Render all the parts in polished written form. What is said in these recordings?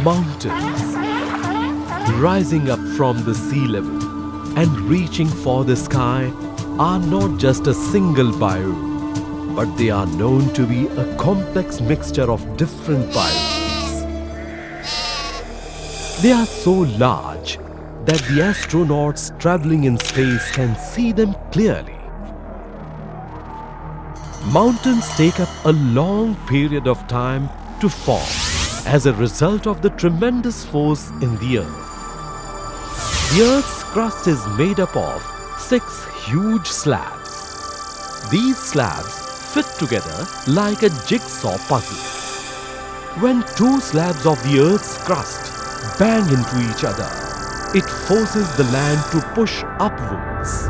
Mountains rising up from the sea level and reaching for the sky are not just a single biome, but they are known to be a complex mixture of different biomes. They are so large that the astronauts traveling in space can see them clearly. Mountains take up a long period of time to form as a result of the tremendous force in the Earth. The Earth's crust is made up of 6 huge slabs. These slabs fit together like a jigsaw puzzle. When 2 slabs of the Earth's crust bang into each other, it forces the land to push upwards.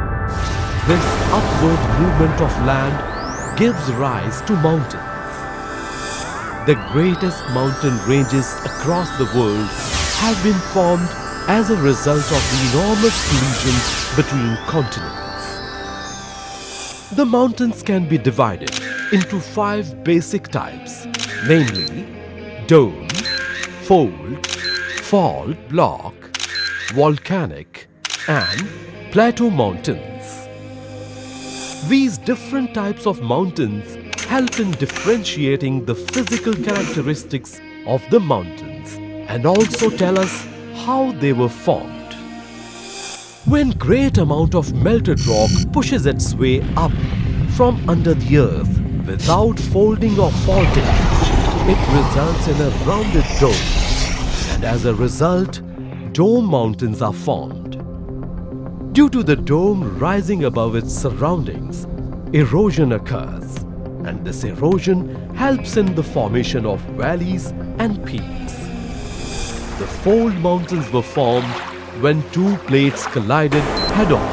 This upward movement of land gives rise to mountains. The greatest mountain ranges across the world have been formed as a result of the enormous collisions between continents. The mountains can be divided into 5 basic types, namely dome, fold, fault block, volcanic, and plateau mountains. These different types of mountains help in differentiating the physical characteristics of the mountains and also tell us how they were formed. When great amount of melted rock pushes its way up from under the earth without folding or faulting, it results in a rounded dome, and as a result, dome mountains are formed. Due to the dome rising above its surroundings, erosion occurs, and this erosion helps in the formation of valleys and peaks. The fold mountains were formed when 2 plates collided head-on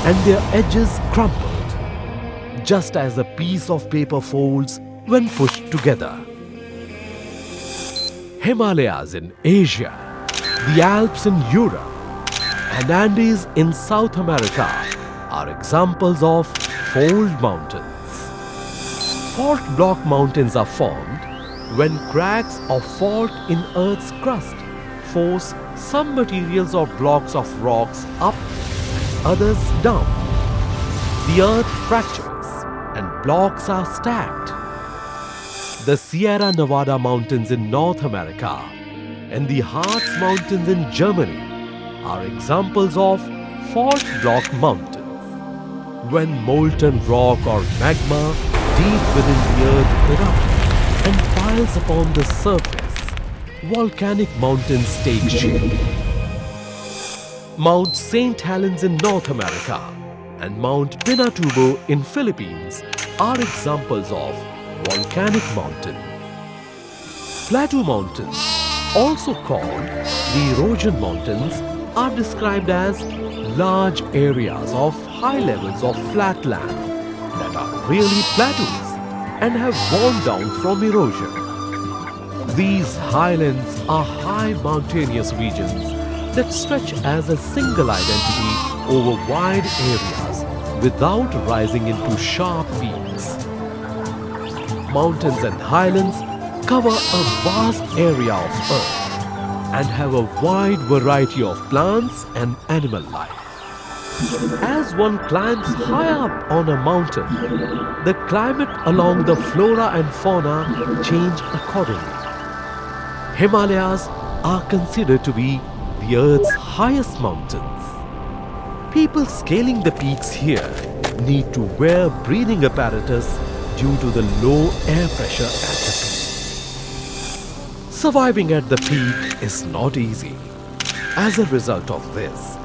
and their edges crumpled, just as a piece of paper folds when pushed together. Himalayas in Asia, the Alps in Europe, and Andes in South America are examples of fold mountains. Fault block mountains are formed when cracks or fault in Earth's crust force some materials or blocks of rocks up and others down. The Earth fractures and blocks are stacked. The Sierra Nevada mountains in North America and the HARZ mountains in Germany are examples of fault block mountains. When molten rock or magma deep within the earth erupts and piles upon the surface, volcanic mountains take shape. Mount St. Helens in North America and Mount PLNATUBO in Philippines are examples of volcanic mountains. Plateau mountains, also called the erosion mountains, are described as large areas of high levels of flat land that are really plateaus and have worn down from erosion. These highlands are high mountainous regions that stretch as a single identity over wide areas without rising into sharp peaks. Mountains and highlands cover a vast area of earth and have a wide variety of plants and animal life. As one climbs high up on a mountain, the climate along the flora and fauna change accordingly. Himalayas are considered to be the Earth's highest mountains. People scaling the peaks here need to wear breathing apparatus due to the low air pressure at the peak. Surviving at the peak is not easy. As a result of this,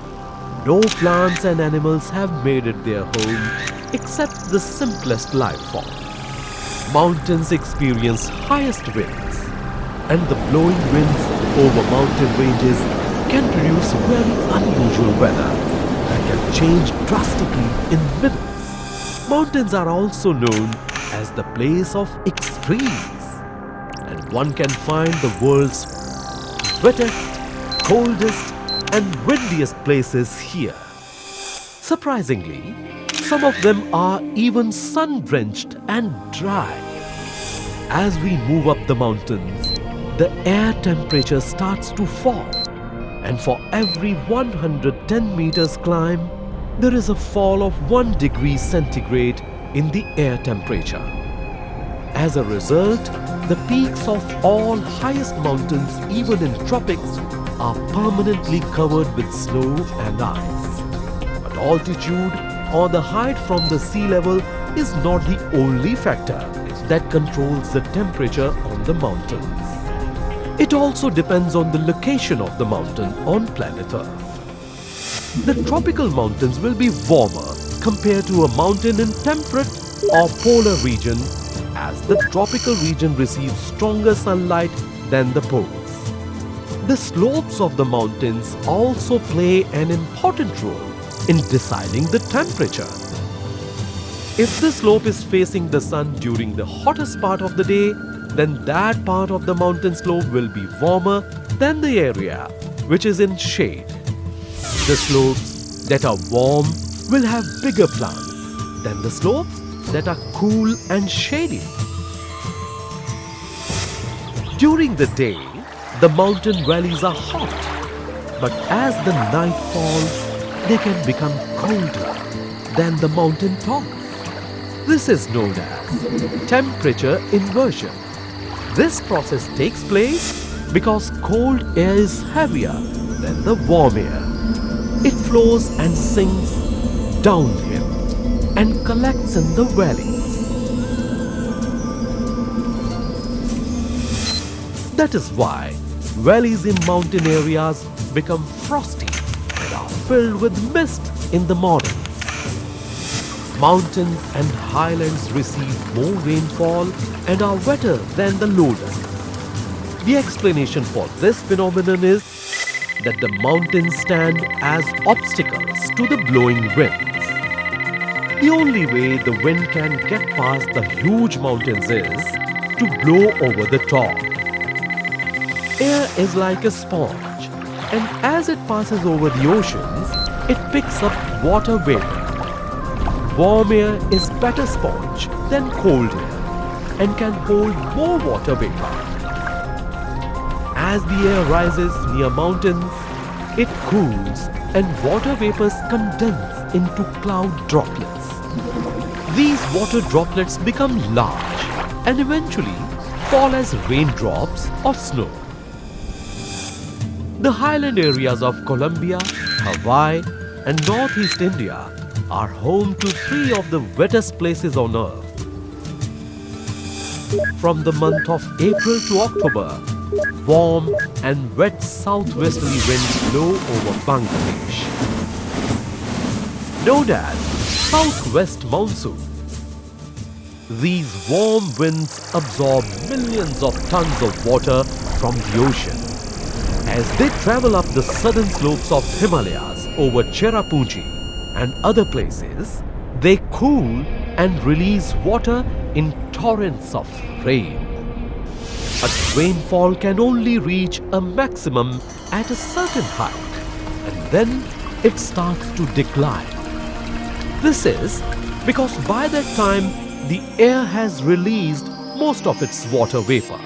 no plants and animals have made it their home except the simplest life form. Mountains experience highest winds, and the blowing winds over mountain ranges can produce very unusual weather that can change drastically in minutes. Mountains are also known as the place of extremes, and one can find the world's wettest, coldest, and windiest places here. Surprisingly, some of them are even sun-drenched and dry. As we move up the mountains, the air temperature starts to fall, and for every 110 meters climb, there is a fall of 1 degree centigrade in the air temperature. As a result, the peaks of all highest mountains, even in tropics, are permanently covered with snow and ice. But altitude or the height from the sea level is not the only factor that controls the temperature on the mountains. It also depends on the location of the mountain on planet Earth. The tropical mountains will be warmer compared to a mountain in temperate or polar region, as the tropical region receives stronger sunlight than the poles. The slopes of the mountains also play an important role in deciding the temperature. If the slope is facing the sun during the hottest part of the day, then that part of the mountain slope will be warmer than the area which is in shade. The slopes that are warm will have bigger plants than the slopes that are cool and shady. During the day, the mountain valleys are hot, but as the night falls, they can become colder than the mountain tops. This is known as temperature inversion. This process takes place because cold air is heavier than the warm air. It flows and sinks downhill and collects in the valleys. That is why valleys in mountain areas become frosty and are filled with mist in the mornings. Mountains and highlands receive more rainfall and are wetter than the lowlands. The explanation for this phenomenon is that the mountains stand as obstacles to the blowing winds. The only way the wind can get past the huge mountains is to blow over the top. Air is like a sponge, and as it passes over the oceans, it picks up water vapor. Warm air is better sponge than cold air and can hold more water vapor. As the air rises near mountains, it cools and water vapors condense into cloud droplets. These water droplets become large and eventually fall as raindrops or snow. The highland areas of Colombia, Hawaii, and Northeast India are home to 3 of the wettest places on Earth. From the month of April to October, warm and wet southwesterly winds blow over Bangladesh. Known as southwest monsoon. These warm winds absorb millions of tons of water from the ocean. As they travel up the southern slopes of Himalayas over Cherrapunji and other places, they cool and release water in torrents of rain. But rainfall can only reach a maximum at a certain height, and then it starts to decline. This is because by that time the air has released most of its water vapor.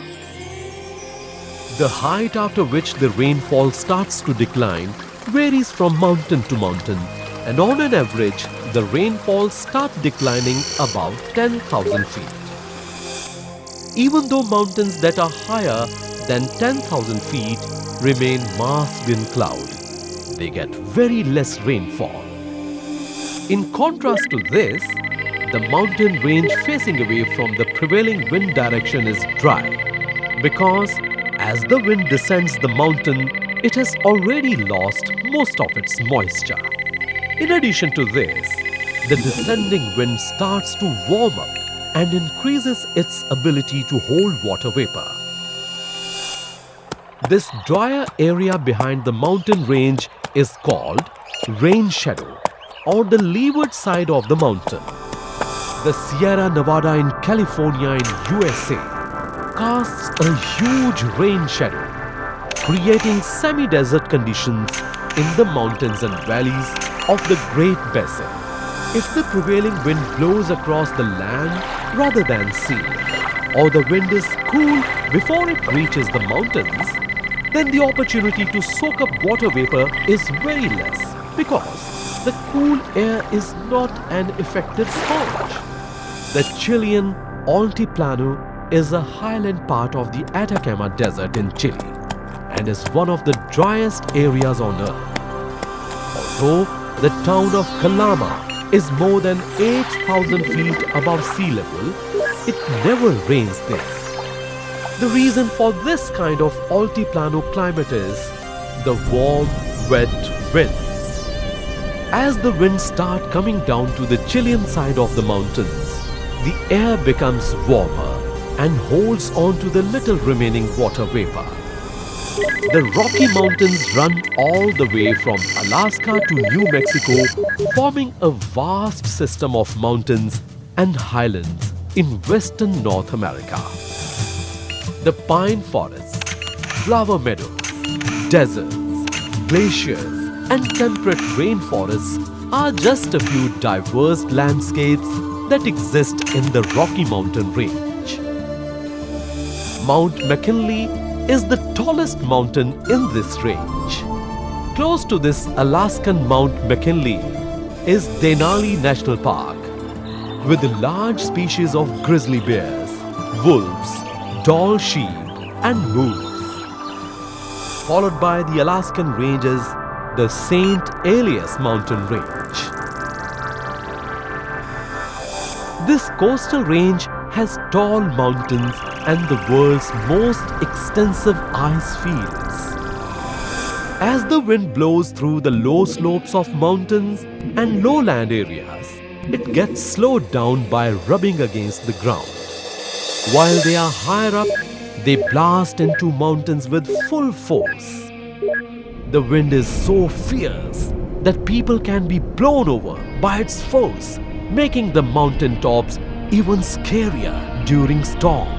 The height after which the rainfall starts to decline varies from mountain to mountain, and on an average, the rainfalls start declining above 10,000 feet. Even though mountains that are higher than 10,000 feet remain masked in cloud, they get very less rainfall. In contrast to this, the mountain range facing away from the prevailing wind direction is dry, because as the wind descends the mountain, it has already lost most of its moisture. In addition to this, the descending wind starts to warm up and increases its ability to hold water vapor. This drier area behind the mountain range is called rain shadow, or the leeward side of the mountain. The Sierra Nevada in California in USA casts a huge rain shadow, creating semi-desert conditions in the mountains and valleys of the Great Basin. If the prevailing wind blows across the land rather than sea, or the wind is cool before it reaches the mountains, then the opportunity to soak up water vapor is very less because the cool air is not an effective sponge. The Chilean Altiplano is a highland part of the Atacama Desert in Chile and is one of the driest areas on earth. Although the town of Calama is more than 8,000 feet above sea level, it never rains there. The reason for this kind of altiplano climate is the warm, wet winds. As the winds start coming down to the Chilean side of the mountains, the air becomes warmer and holds on to the little remaining water vapor. The Rocky Mountains run all the way from Alaska to New Mexico, forming a vast system of mountains and highlands in western North America. The pine forests, flower meadows, deserts, glaciers, and temperate rainforests are just a few diverse landscapes that exist in the Rocky Mountain range. Mount McKinley is the tallest mountain in this range. Close to this Alaskan Mount McKinley is Denali National Park, with large species of grizzly bears, wolves, tall sheep, and moose. Followed by the Alaskan ranges, the St. Elias mountain range. This coastal range has tall mountains and the world's most extensive ice fields. As the wind blows through the low slopes of mountains and lowland areas, it gets slowed down by rubbing against the ground. While they are higher up, they blast into mountains with full force. The wind is so fierce that people can be blown over by its force, making the mountain tops even scarier during storm.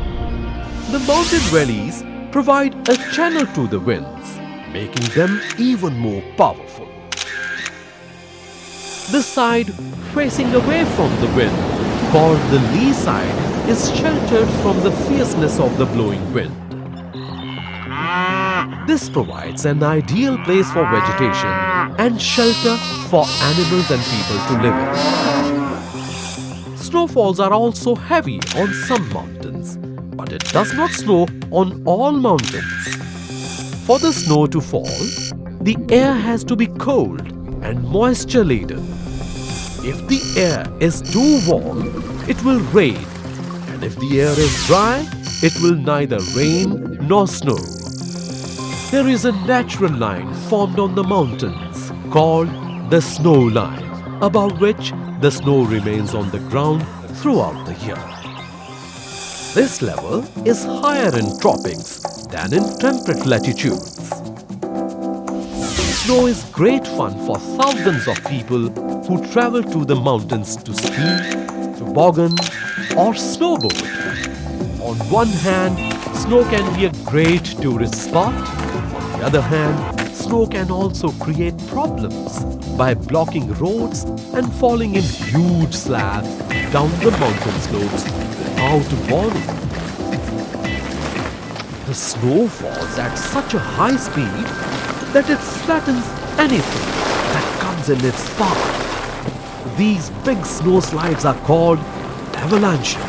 The mountain valleys provide a channel to the winds, making them even more powerful. The side facing away from the wind, called the lee side, is sheltered from the fierceness of the blowing wind. This provides an ideal place for vegetation and shelter for animals and people to live in. Snowfalls are also heavy on some mountains, but it does not snow on all mountains. For the snow to fall, the air has to be cold and moisture-laden. If the air is too warm, it will rain, and if the air is dry, it will neither rain nor snow. There is a natural line formed on the mountains called the snow line, above which the snow remains on the ground throughout the year. This level is higher in tropics than in temperate latitudes. Snow is great fun for thousands of people who travel to the mountains to ski, toboggan, or snowboard. On one hand, snow can be a great tourist spot. On the other hand, snow can also create problems by blocking roads and falling in huge slabs down the mountain slopes without warning. The snow falls at such a high speed that it flattens anything that comes in its path. These big snow slides are called avalanches.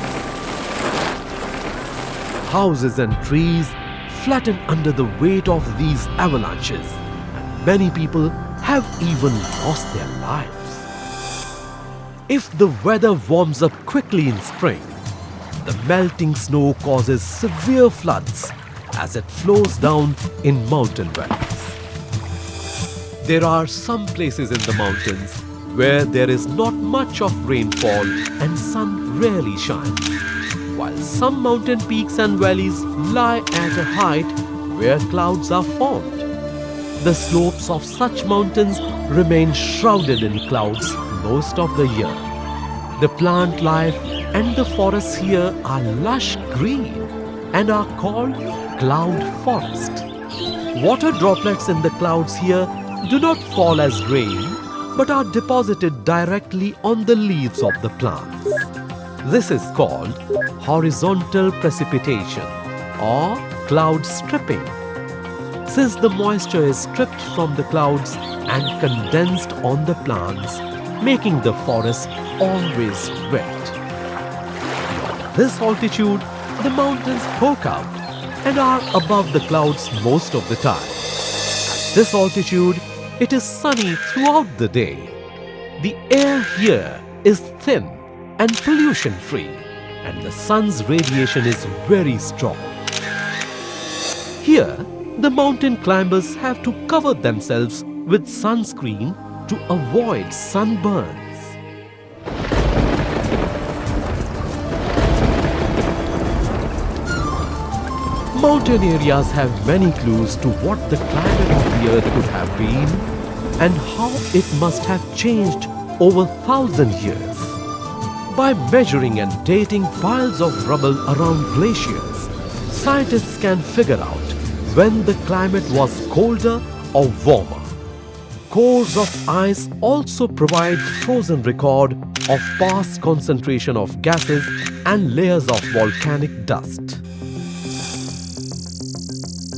Houses and trees flatten under the weight of these avalanches, and many people have even lost their lives. If the weather warms up quickly in spring, the melting snow causes severe floods as it flows down in mountain valleys. There are some places in the mountains where there is not much of rainfall and sun rarely shines, while some mountain peaks and valleys lie at a height where clouds are formed. The slopes of such mountains remain shrouded in clouds most of the year. The plant life and the forests here are lush green and are called cloud forest. Water droplets in the clouds here do not fall as rain, but are deposited directly on the leaves of the plants. This is called horizontal precipitation or cloud stripping, since the moisture is stripped from the clouds and condensed on the plants, making the forest always wet. At this altitude, the mountains poke out and are above the clouds most of the time. At this altitude, it is sunny throughout the day. The air here is thin and pollution-free, and the sun's radiation is very strong. Here, the mountain climbers have to cover themselves with sunscreen to avoid sunburns. Mountain areas have many clues to what the climate of the earth could have been and how it must have changed over 1,000 years. By measuring and dating piles of rubble around glaciers, scientists can figure out when the climate was colder or warmer. Cores of ice also provide frozen record of past concentration of gases and layers of volcanic dust.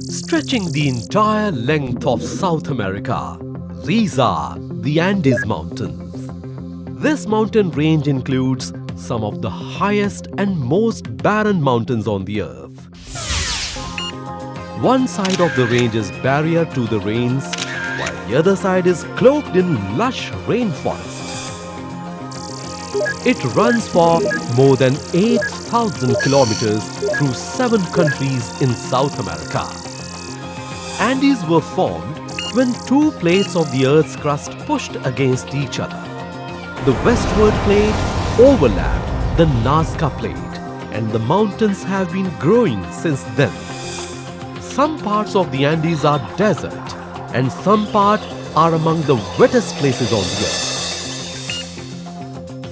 Stretching the entire length of South America, these are the Andes Mountains. This mountain range includes some of the highest and most barren mountains on the earth. One side of the range is barrier to the rains, while the other side is cloaked in lush rainforests. It runs for more than 8,000 kilometers through 7 countries in South America. Andes were formed when 2 plates of the Earth's crust pushed against each other. The westward plate overlapped the Nazca Plate, and the mountains have been growing since then. Some parts of the Andes are desert, and some parts are among the wettest places on the earth.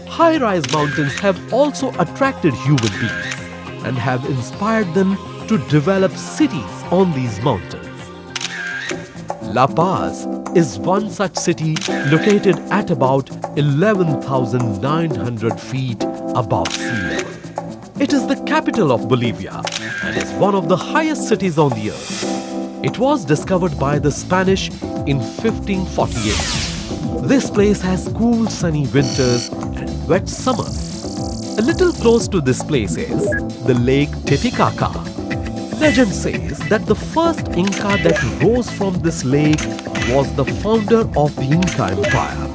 High-rise mountains have also attracted human beings and have inspired them to develop cities on these mountains. La Paz is one such city located at about 11,900 feet above sea level. It is the capital of Bolivia and is one of the highest cities on the earth. It was discovered by the Spanish in 1548. This place has cool sunny winters and wet summers. A little close to this place is the Lake Titicaca. Legend says that the first Inca that rose from this lake was the founder of the Inca Empire.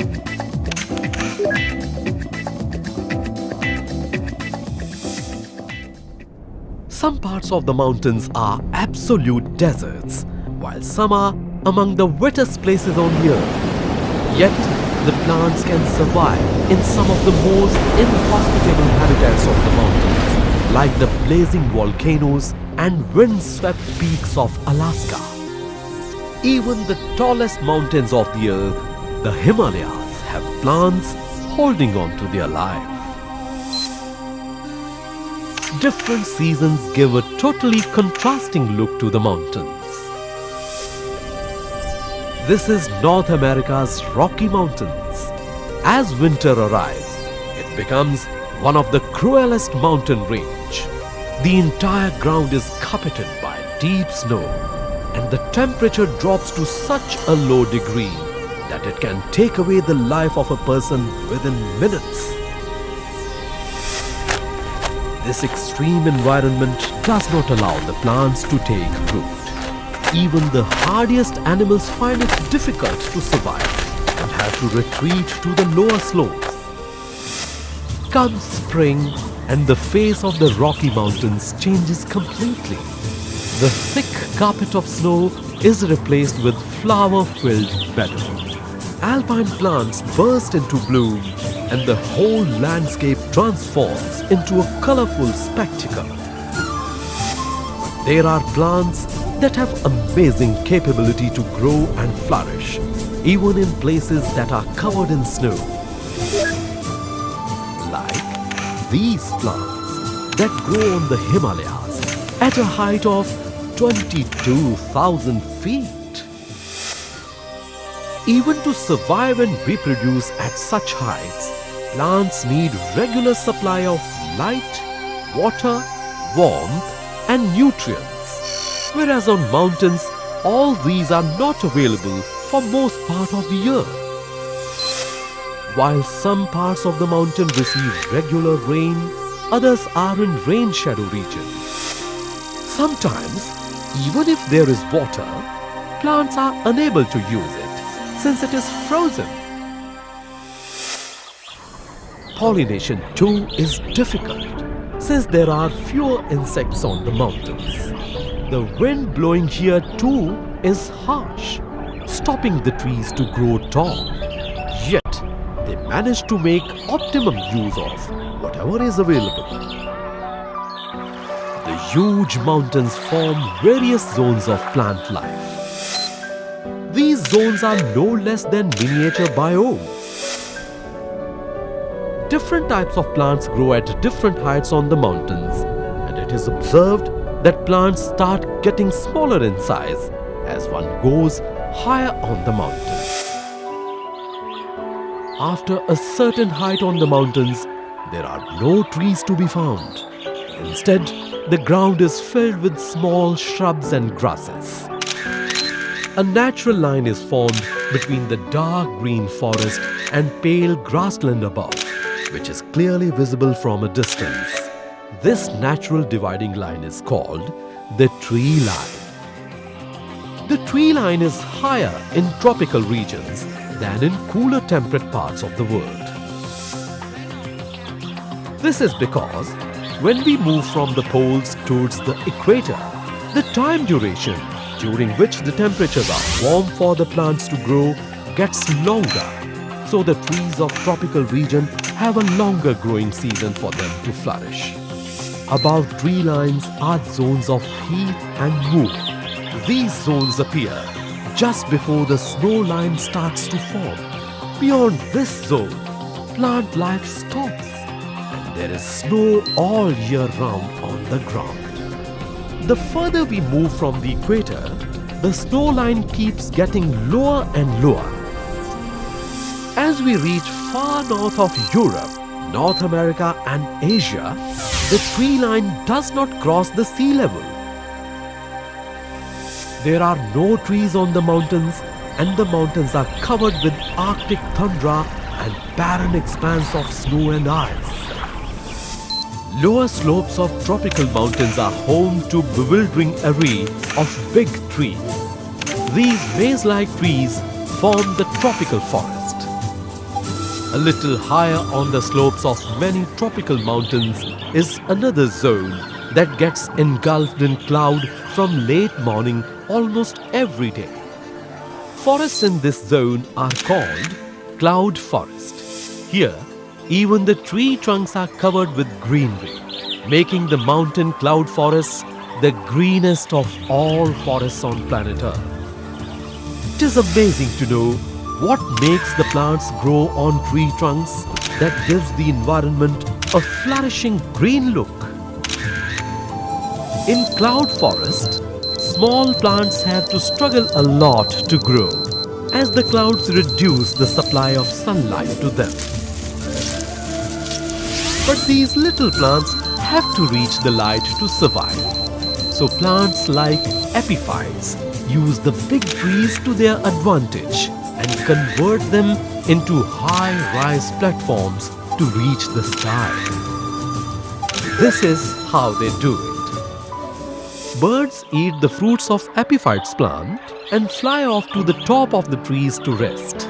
Some parts of the mountains are absolute deserts, while some are among the wettest places on the earth. Yet, the plants can survive in some of the most inhospitable habitats of the mountains, like the blazing volcanoes and wind-swept peaks of Alaska. Even the tallest mountains of the earth, the Himalayas, have plants holding on to their life. Different seasons give a totally contrasting look to the mountains. This is North America's Rocky Mountains. As winter arrives, it becomes one of the cruelest mountain range. The entire ground is carpeted by deep snow, and the temperature drops to such a low degree that it can take away the life of a person within minutes. This extreme environment does not allow the plants to take root. Even the hardiest animals find it difficult to survive and have to retreat to the lower slopes. Comes spring, and the face of the Rocky Mountains changes completely. The thick carpet of snow is replaced with flower-filled meadow. Alpine plants burst into bloom, and the whole landscape transforms into a colorful spectacle. There are plants that have amazing capability to grow and flourish, even in places that are covered in snow. Like these plants that grow on the Himalayas at a height of 22,000 feet. Even to survive and reproduce at such heights, plants need regular supply of light, water, warmth and nutrients. Whereas on mountains, all these are not available for most part of the year. While some parts of the mountain receive regular rain, others are in rain shadow regions. Sometimes, even if there is water, plants are unable to use it since it is frozen. Pollination too is difficult since there are fewer insects on the mountains. The wind blowing here too is harsh, stopping the trees to grow tall. Yet, they manage to make optimum use of whatever is available. The huge mountains form various zones of plant life. These zones are no less than miniature biomes. Different types of plants grow at different heights on the mountains, and it is observed that plants start getting smaller in size as one goes higher on the mountains. After a certain height on the mountains, there are no trees to be found. Instead, the ground is filled with small shrubs and grasses. A natural line is formed between the dark green forest and pale grassland above, which is clearly visible from a distance. This natural dividing line is called the tree line. The tree line is higher in tropical regions than in cooler temperate parts of the world. This is because when we move from the poles towards the equator, the time duration during which the temperatures are warm for the plants to grow gets longer, so the trees of tropical region have a longer growing season for them to flourish. Above tree lines are zones of heat and mood. These zones appear just before the snow line starts to form. Beyond this zone, plant life stops and there is snow all year round on the ground. The further we move from the equator, the snow line keeps getting lower and lower. As we reach far north of Europe, North America and Asia, the tree line does not cross the sea level. There are no trees on the mountains, and the mountains are covered with Arctic tundra and barren expanse of snow and ice. Lower slopes of tropical mountains are home to bewildering array of big trees. These maze-like trees form the tropical forest. A little higher on the slopes of many tropical mountains is another zone that gets engulfed in cloud from late morning almost every day. Forests in this zone are called cloud forest. Here, even the tree trunks are covered with greenery, making the mountain cloud forests the greenest of all forests on planet Earth. It is amazing to know what makes the plants grow on tree trunks that gives the environment a flourishing green look. In cloud forest, small plants have to struggle a lot to grow as the clouds reduce the supply of sunlight to them. But these little plants have to reach the light to survive. So plants like epiphytes use the big trees to their advantage and convert them into high-rise platforms to reach the sky. This is how they do it. Birds eat the fruits of epiphytes plant and fly off to the top of the trees to rest.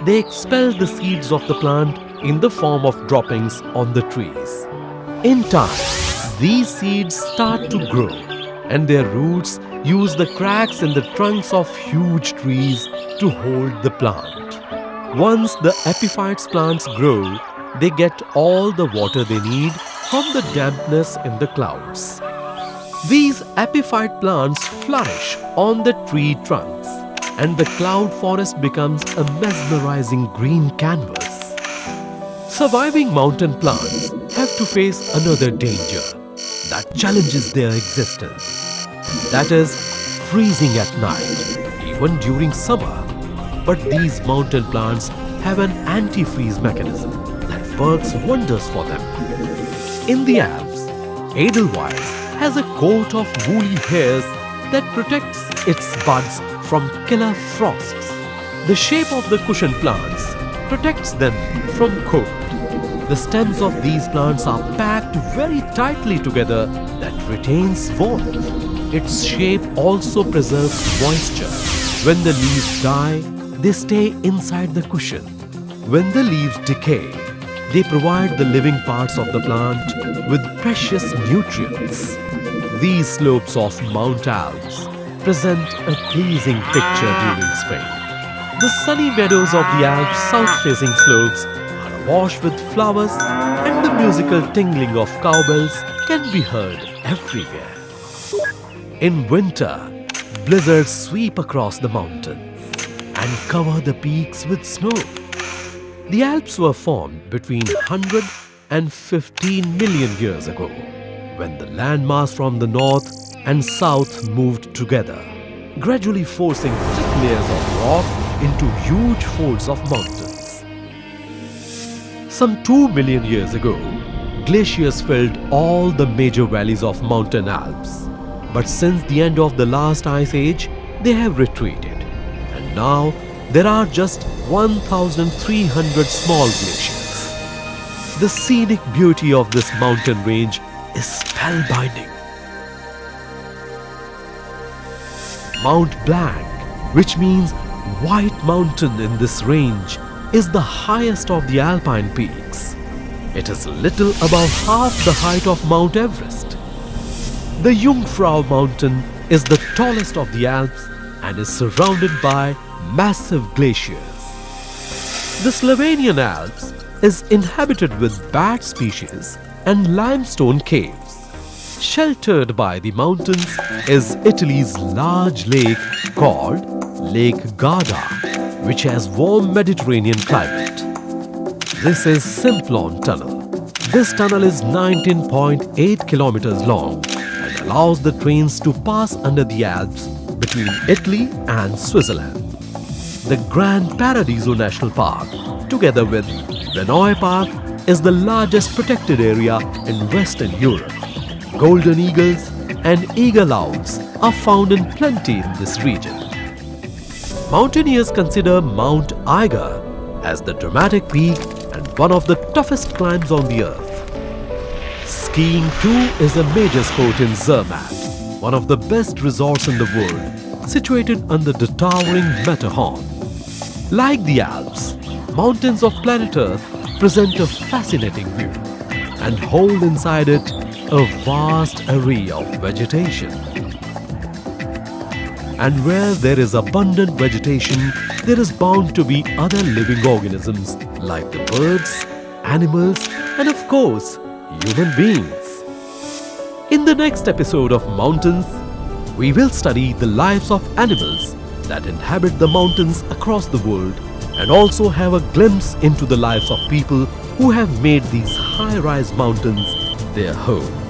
They expel the seeds of the plant in the form of droppings on the trees. In time, these seeds start to grow and their roots use the cracks in the trunks of huge trees to hold the plant. Once the epiphytes plants grow, they get all the water they need from the dampness in the clouds. These epiphyte plants flourish on the tree trunks and the cloud forest becomes a mesmerizing green canvas. Surviving mountain plants have to face another danger that challenges their existence. That is freezing at night, even during summer. But these mountain plants have an antifreeze mechanism that works wonders for them. In the Alps, Edelweiss has a coat of woolly hairs that protects its buds from killer frosts. The shape of the cushion plants protects them from cold. The stems of these plants are packed very tightly together that retains warmth. Its shape also preserves moisture. When the leaves die, they stay inside the cushion. When the leaves decay, they provide the living parts of the plant with precious nutrients. These slopes of Mount Alps present a pleasing picture during spring. The sunny meadows of the Alps' south-facing slopes are awash with flowers, and the musical tingling of cowbells can be heard everywhere. In winter, blizzards sweep across the mountains and cover the peaks with snow. The Alps were formed between 100 and 15 million years ago, when the landmass from the north and south moved together, gradually forcing thick layers of rock into huge folds of mountains. Some 2 million years ago, glaciers filled all the major valleys of mountain Alps. But since the end of the last ice age, they have retreated, and now there are just 1,300 small glaciers. The scenic beauty of this mountain range is spellbinding. Mount Blanc, which means white mountain in this range, is the highest of the alpine peaks. It is little above half the height of Mount Everest. The JUNGFRAU mountain is the tallest of the Alps and is surrounded by massive glaciers. The Slovenian Alps is inhabited with bat species and limestone caves. Sheltered by the mountains is Italy's large lake called Lake Garda, which has warm Mediterranean climate. This is Simplon tunnel. This tunnel is 19.8 kilometers long and allows the trains to pass under the Alps between Italy and Switzerland. The Grand Paradiso National Park, together with Renoy Park, is the largest protected area in Western Europe. Golden eagles and eagle owls are found in plenty in this region. Mountaineers consider Mount Eiger as the dramatic peak and one of the toughest climbs on the earth. Skiing too is a major sport in Zermatt, one of the best resorts in the world, situated under the towering Matterhorn. Like the Alps, mountains of planet Earth present a fascinating view and hold inside it a vast array of vegetation. And where there is abundant vegetation, there is bound to be other living organisms like the birds, animals, and of course, human beings. In the next episode of Mountains, we will study the lives of animals that inhabit the mountains across the world and also have a glimpse into the lives of people who have made these high-rise mountains their home.